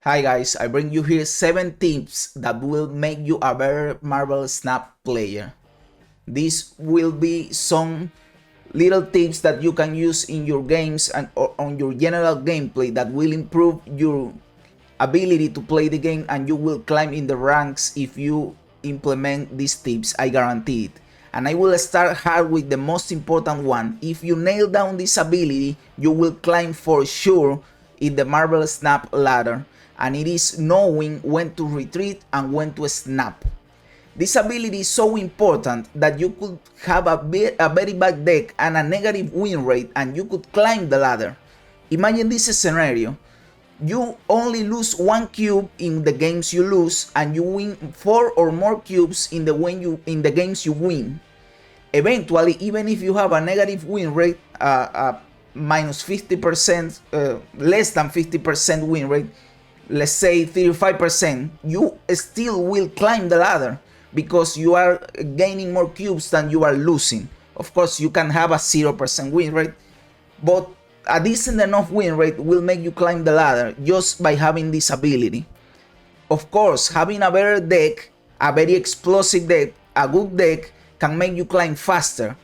Hi guys, I bring you here 7 tips that will make you a better Marvel Snap player. These will be some little tips that you can use in your games and on your general gameplay that will improve your ability to play the game, and you will climb in the ranks if you implement these tips, I guarantee it. And I will start hard with the most important one. If you nail down this ability, you will climb for sure in the Marvel Snap ladder, and it is knowing when to retreat and when to snap. This ability is so important that you could have a very bad deck and a negative win rate, and you could climb the ladder. Imagine this scenario. You only lose 1 cube in the games you lose, and you win 4 or more cubes in the games you win. Eventually, even if you have a negative win rate, minus 50%, less than 50% win rate, let's say 35%, you still will climb the ladder because you are gaining more cubes than you are losing. Of course, you can have a 0% win rate, but a decent enough win rate will make you climb the ladder just by having this ability. Of course, having a better deck, a very explosive deck, a good deck can make you climb faster,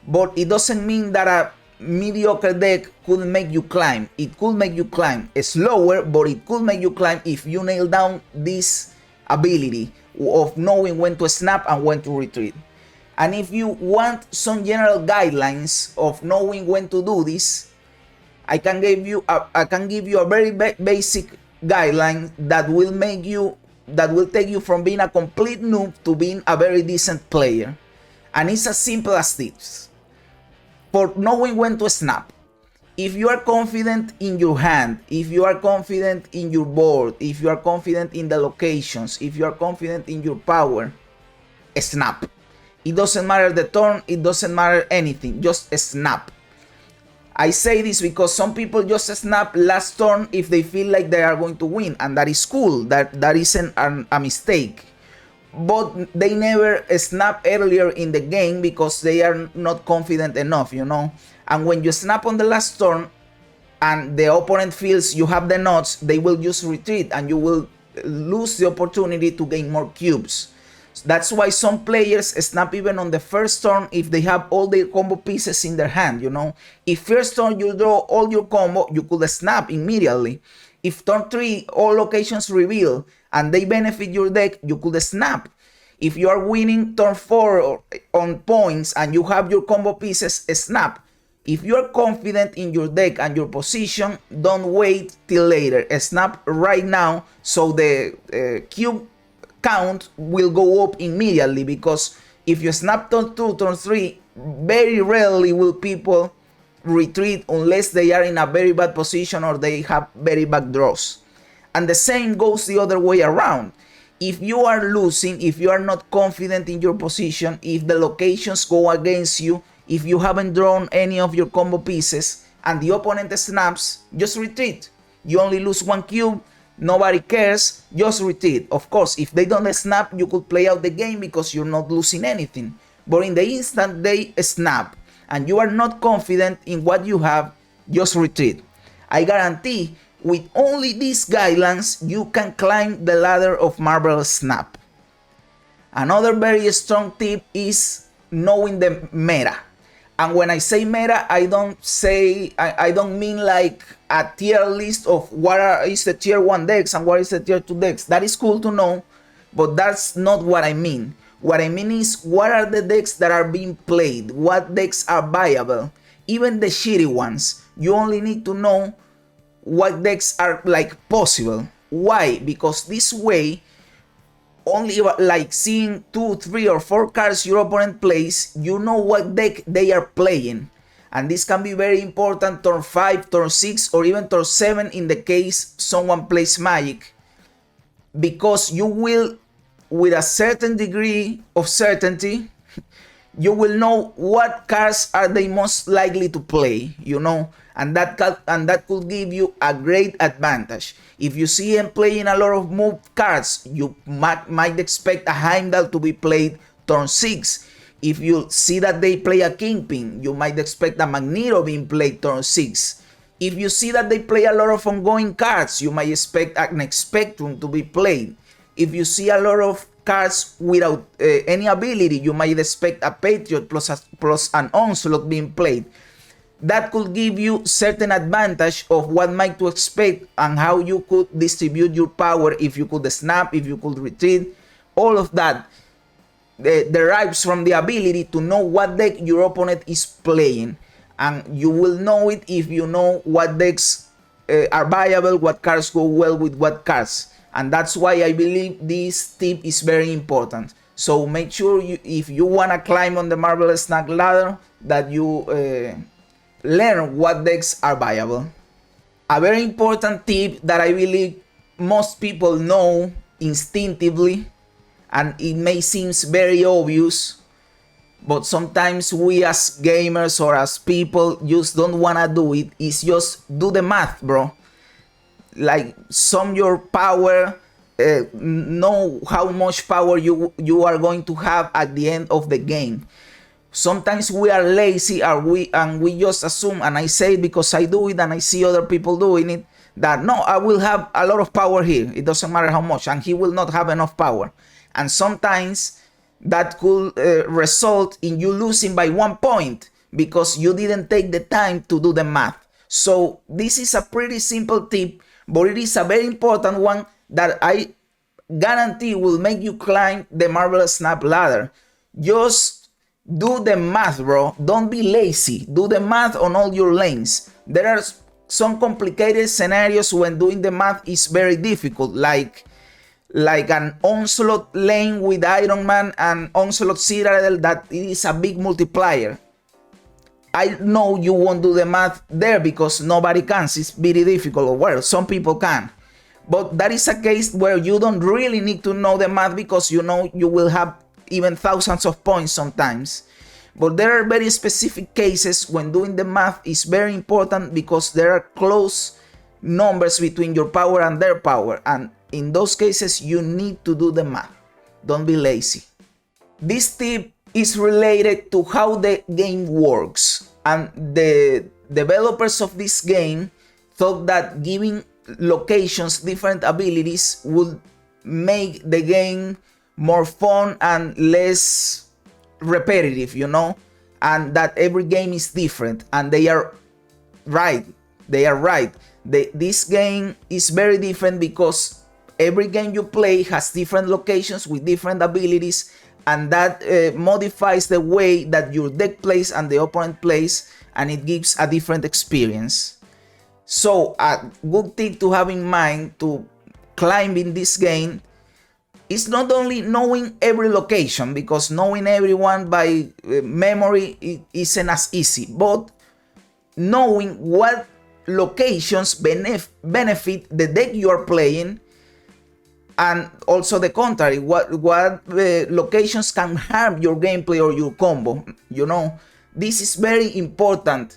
but it doesn't mean that a mediocre deck could make you climb. It could make you climb slower, but it could make you climb if you nail down this ability of knowing when to snap and when to retreat. And if you want some general guidelines of knowing when to do this, I can give you a very basic guideline that will take you from being a complete noob to being a very decent player. And it's as simple as this. For knowing when to snap, if you are confident in your hand, if you are confident in your board, if you are confident in the locations, if you are confident in your power, snap. It doesn't matter the turn, it doesn't matter anything, just snap. I say this because some people just snap last turn if they feel like they are going to win, and that is cool, that isn't a mistake. But they never snap earlier in the game because they are not confident enough, you know. And when you snap on the last turn and the opponent feels you have the nuts, they will just retreat and you will lose the opportunity to gain more cubes. That's why some players snap even on the first turn if they have all their combo pieces in their hand, you know. If first turn you draw all your combo, you could snap immediately. If turn 3 all locations reveal and they benefit your deck, you could snap. If you are winning turn 4 on points and you have your combo pieces, snap. If you are confident in your deck and your position, don't wait till later. Snap right now so the cube count will go up immediately, because if you snap turn 2, turn 3, very rarely will people retreat unless they are in a very bad position or they have very bad draws. And the same goes the other way around. If you are losing, if you are not confident in your position, if the locations go against you, if you haven't drawn any of your combo pieces and the opponent snaps, just retreat. You only lose 1 cube, nobody cares, just retreat. Of course, if they don't snap, you could play out the game because you're not losing anything. But in the instant they snap and you are not confident in what you have, just retreat. I guarantee with only these guidelines, you can climb the ladder of Marvel Snap. Another very strong tip is knowing the meta. And when I say meta, I don't mean like a tier list of what is the tier 1 decks and what is the tier 2 decks. That is cool to know, but that's not what I mean. What I mean is, what are the decks that are being played? What decks are viable? Even the shitty ones. You only need to know what decks are like possible. Why? Because this way, only like seeing 2, 3 or 4 cards your opponent plays, you know what deck they are playing. And this can be very important turn 5, turn 6 or even turn 7 in the case someone plays Magic, because you will, with a certain degree of certainty, you will know what cards are they most likely to play, you know, and that could give you a great advantage. If you see them playing a lot of move cards, you might expect a Heimdall to be played turn 6. If you see that they play a Kingpin, you might expect a Magneto being played turn 6. If you see that they play a lot of ongoing cards, you might expect an Spectrum to be played. If you see a lot of cards without any ability, you might expect a Patriot plus an Onslaught being played. That could give you certain advantage of what might to expect and how you could distribute your power, if you could snap, if you could retreat. All of that derives from the ability to know what deck your opponent is playing. And you will know it if you know what decks are viable, what cards go well with what cards. And that's why I believe this tip is very important. So make sure if you want to climb on the Marvel Snap ladder, that you learn what decks are viable. A very important tip that I believe most people know instinctively, and it may seem very obvious, but sometimes we as gamers or as people just don't want to do it, is just do the math, bro. Like, sum your power, know how much power you are going to have at the end of the game. Sometimes we are lazy and we just assume, and I say it because I do it and I see other people doing it, that no, I will have a lot of power here, it doesn't matter how much, and he will not have enough power. And sometimes that could result in you losing by 1 point because you didn't take the time to do the math. So this is a pretty simple tip, but it is a very important one that I guarantee will make you climb the Marvel Snap ladder. Just do the math, bro. Don't be lazy. Do the math on all your lanes. There are some complicated scenarios when doing the math is very difficult, like an Onslaught lane with Iron Man and Onslaught Citadel that it is a big multiplier. I know you won't do the math there because nobody can. It's very difficult. Well, some people can. But that is a case where you don't really need to know the math because you know you will have even thousands of points sometimes. But there are very specific cases when doing the math is very important because there are close numbers between your power and their power. And in those cases, you need to do the math. Don't be lazy. This tip is related to how the game works. And the developers of this game thought that giving locations different abilities would make the game more fun and less repetitive, you know, and that every game is different. And they are right. This game is very different because every game you play has different locations with different abilities, and that modifies the way that your deck plays and the opponent plays, and it gives a different experience. So a good thing to have in mind to climb in this game is not only knowing every location, because knowing everyone by memory isn't as easy, but knowing what locations benefit the deck you are playing, and also the contrary, what locations can harm your gameplay or your combo. You know, this is very important.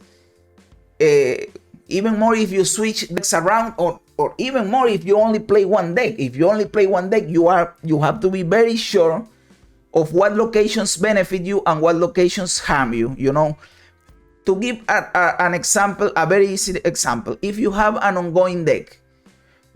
Even more if you switch decks around, or even more if you only play one deck. If you only play one deck, you have to be very sure of what locations benefit you and what locations harm you. You know, to give an example, a very easy example, if you have an ongoing deck,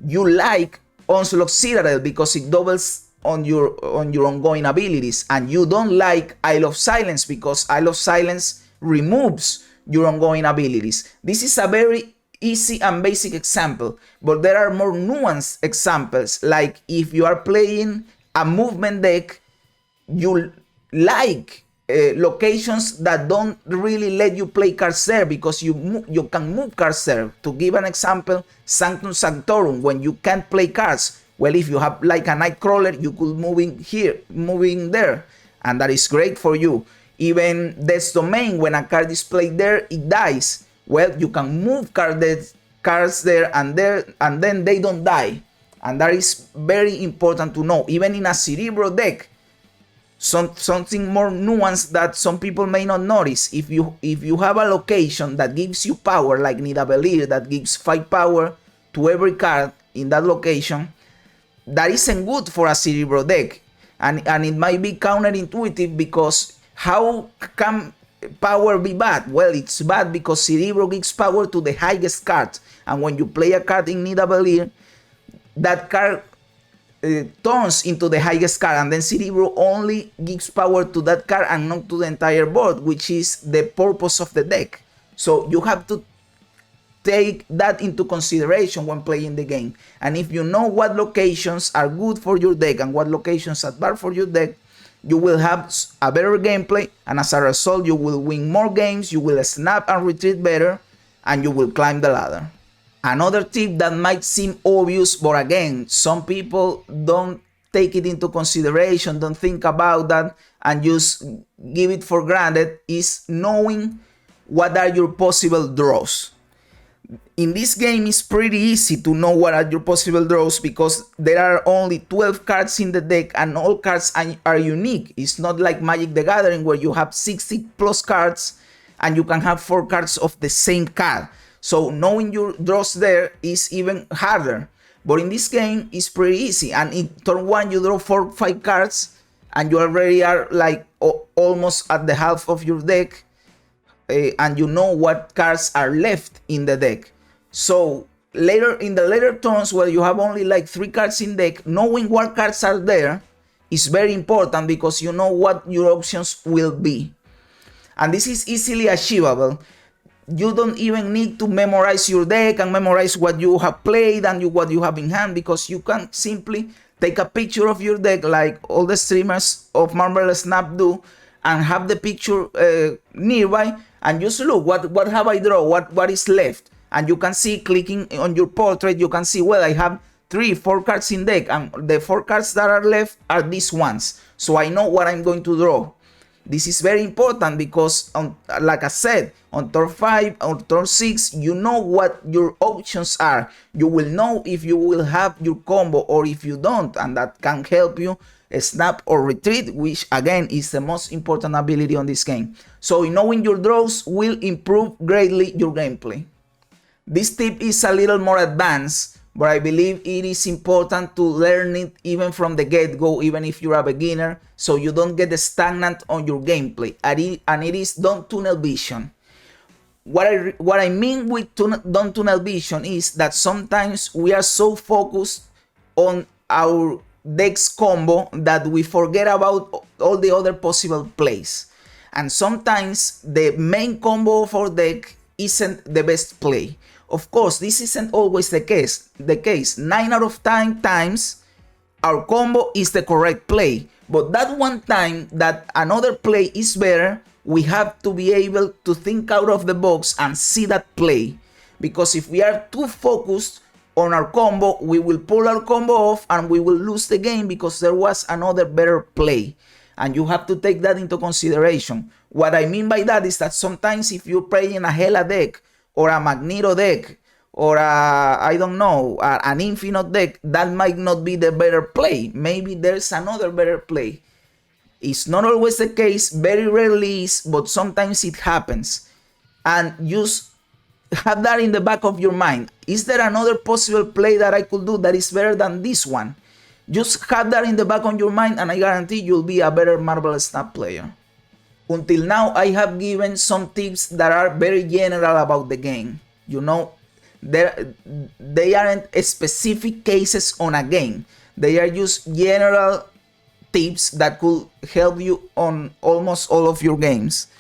you like Onslaught Citadel because it doubles on your ongoing abilities, and you don't like Isle of Silence because Isle of Silence removes your ongoing abilities. This is a very easy and basic example, but there are more nuanced examples, like if you are playing a movement deck, you like locations that don't really let you play cards there because you can move cards there. To give an example, Sanctum Sanctorum, when you can't play cards, well, if you have like a Nightcrawler, you could move in here, moving there, and that is great for you. Even Death's Domain, when a card is played there, it dies. Well, you can move cards there, and then they don't die, and that is very important to know. Even in a Cerebro deck, something more nuanced that some people may not notice. If you have a location that gives you power, like Nidavellir, that gives 5 power to every card in that location, that isn't good for a Cerebro deck, and it might be counterintuitive because how can power be bad? Well, it's bad because Cerebro gives power to the highest card. And when you play a card in Nidavellir, that card turns into the highest card, and then Cerebro only gives power to that card and not to the entire board, which is the purpose of the deck. So you have to take that into consideration when playing the game. And if you know what locations are good for your deck and what locations are bad for your deck, you will have a better gameplay, and as a result, you will win more games, you will snap and retreat better, and you will climb the ladder. Another tip that might seem obvious, but again, some people don't take it into consideration, don't think about that, and just give it for granted, is knowing what are your possible draws. In this game, it's pretty easy to know what are your possible draws because there are only 12 cards in the deck and all cards are unique. It's not like Magic the Gathering where you have 60 plus cards and you can have 4 cards of the same card. So knowing your draws there is even harder. But in this game, it's pretty easy. And in turn 1, you draw 4 or 5 cards and you already are like almost at the half of your deck. And you know what cards are left in the deck. So later in the later turns where you have only like 3 cards in deck, knowing what cards are there is very important because you know what your options will be. And this is easily achievable. You don't even need to memorize your deck and memorize what you have played and what you have in hand, because you can simply take a picture of your deck like all the streamers of Marvelous Snap do and have the picture nearby and just look what have I drawn, what is left. And you can see, clicking on your portrait, you can see, well, I have 3-4 cards in deck and the 4 cards that are left are these ones. So I know what I'm going to draw. This is very important because, like I said, on turn 5 or turn 6, you know what your options are. You will know if you will have your combo or if you don't, and that can help you snap or retreat, which again is the most important ability on this game. So knowing your draws will improve greatly your gameplay. This tip is a little more advanced, but I believe it is important to learn it even from the get-go, even if you're a beginner, so you don't get stagnant on your gameplay. And it is don't tunnel vision. What I mean with don't tunnel vision is that sometimes we are so focused on our deck's combo that we forget about all the other possible plays. And sometimes the main combo of our deck isn't the best play. Of course, this isn't always the case. 9 out of 10 times, our combo is the correct play. But that one time that another play is better, we have to be able to think out of the box and see that play. Because if we are too focused on our combo, we will pull our combo off and we will lose the game because there was another better play. And you have to take that into consideration. What I mean by that is that sometimes if you're playing a Hela deck, or a Magneto deck, or I don't know, an Infinite deck, that might not be the better play. Maybe there's another better play. It's not always the case, very rarely is, but sometimes it happens. And just have that in the back of your mind. Is there another possible play that I could do that is better than this one? Just have that in the back of your mind and I guarantee you'll be a better Marvelous Snap player. Until now, I have given some tips that are very general about the game. You know, they aren't specific cases on a game. They are just general tips that could help you on almost all of your games.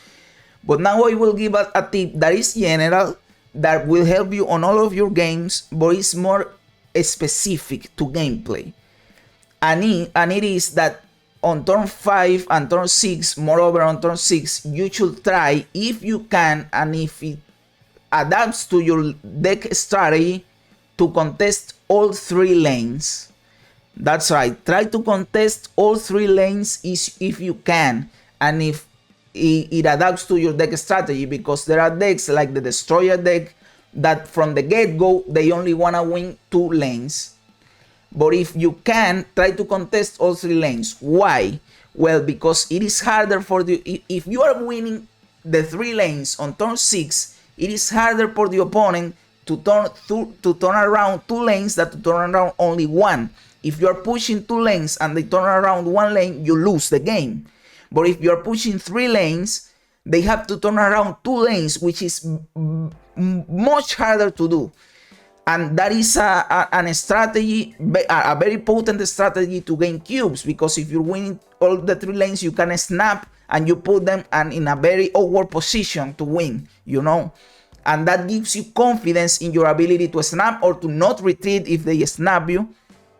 But now I will give a tip that is general, that will help you on all of your games, but it's more specific to gameplay. And it is that on turn 5 and turn 6, moreover on turn 6, you should try, if you can, and if it adapts to your deck strategy, to contest all 3 lanes. That's right, try to contest all 3 lanes if you can, and if it adapts to your deck strategy, because there are decks like the Destroyer deck that from the get-go, they only want to win 2 lanes. But if you can, try to contest all 3 lanes. Why? Well, because it is harder for if you are winning the 3 lanes on turn 6, it is harder for the opponent to turn around 2 lanes than to turn around only 1. If you are pushing 2 lanes and they turn around 1 lane, you lose the game. But if you are pushing 3 lanes, they have to turn around 2 lanes, which is much harder to do. And that is a strategy, a very potent strategy to gain cubes, because if you're winning all the 3 lanes, you can snap and you put them in a very awkward position to win, you know. And that gives you confidence in your ability to snap or to not retreat if they snap you.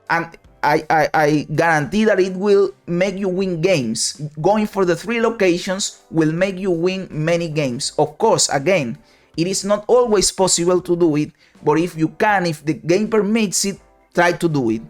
And I guarantee that it will make you win games. Going for the 3 locations will make you win many games. Of course, again, it is not always possible to do it, but if you can, if the game permits it, try to do it.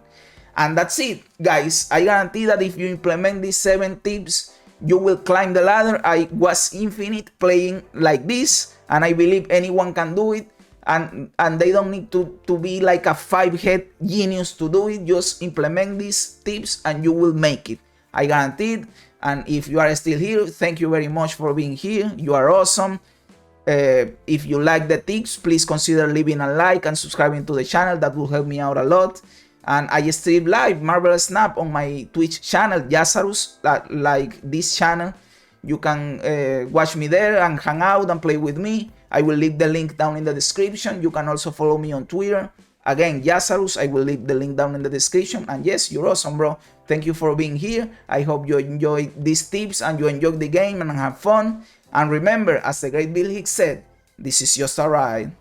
And that's it, guys. I guarantee that if you implement these 7 tips, you will climb the ladder. I was infinite playing like this, and I believe anyone can do it. And they don't need to be like a 5-head genius to do it. Just implement these tips and you will make it. I guarantee it. And if you are still here, thank you very much for being here. You are awesome. If you like the tips, please consider leaving a like and subscribing to the channel. That will help me out a lot. And I stream live Marvel Snap on my Twitch channel, Yazarus, like this channel. You can watch me there and hang out and play with me. I will leave the link down in the description. You can also follow me on Twitter. Again, Yazarus, I will leave the link down in the description. And yes, you're awesome, bro. Thank you for being here. I hope you enjoyed these tips and you enjoyed the game and have fun. And remember, as the great Bill Hicks said, this is just a ride.